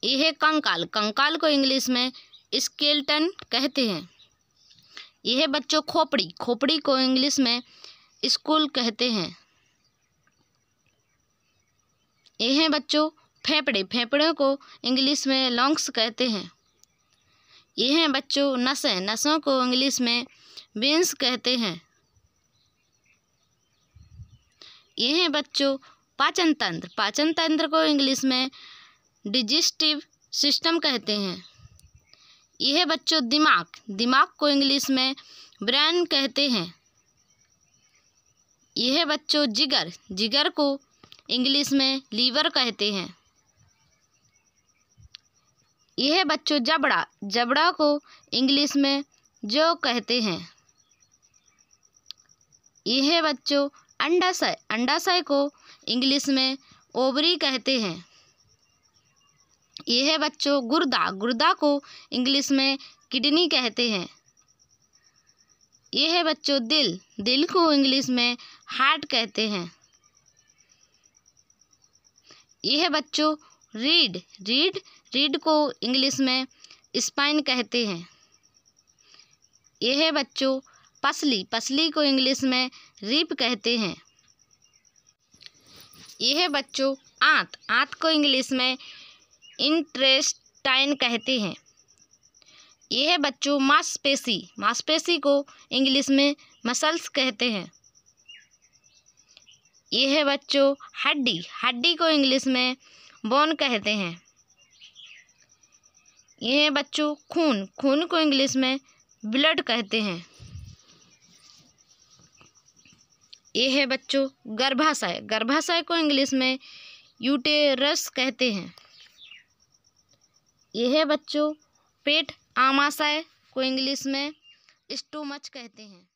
ये है कंकाल, कंकाल को इंग्लिश में स्केलेटन कहते हैं। ये है बच्चों खोपड़ी, खोपड़ी को इंग्लिश में स्कुल कहते हैं। ये है बच्चों फेफड़े, फेफड़े को इंग्लिश में लंग्स कहते हैं। ये हैं बच्चों नसें, नसों को इंग्लिश में वेन्स कहते हैं। ये हैं बच्चों पाचन तंत्र, पाचन तंत्र को इंग्लिश में डिजेस्टिव सिस्टम कहते हैं। ये है बच्चों दिमाग, दिमाग को इंग्लिश में ब्रेन कहते हैं। ये है बच्चों जिगर, जिगर को इंग्लिश में लीवर कहते हैं। ये है बच्चों जबड़ा, जबड़ा को इंग्लिश में जॉ कहते हैं। ये है बच्चों अंडाशय, अंडाशय को इंग्लिश में ओवरी कहते हैं। ये है बच्चों गुर्दा, गुर्दा को इंग्लिश में किडनी कहते हैं। ये है बच्चों दिल, दिल को इंग्लिश में हार्ट कहते हैं। ये है बच्चों रीढ़, रीढ़, रीढ़ को इंग्लिश में स्पाइन कहते हैं। ये है बच्चों पसली, पसली को इंग्लिश में रिब कहते हैं। ये है बच्चों आंत, आंत को इंग्लिश में इंटेस्टाइन कहते हैं। ये है बच्चों मांसपेशी, मांसपेशी को इंग्लिश में मसल्स कहते हैं। ये है बच्चों हड्डी, हड्डी को इंग्लिश में बोन कहते हैं। ये है बच्चों खून, खून को इंग्लिश में ब्लड कहते हैं। ये है बच्चों गर्भाशय, गर्भाशय को इंग्लिश में यूटेरस कहते हैं। ये है बच्चों पेट, आमाशय को इंग्लिश में स्टोमच कहते हैं।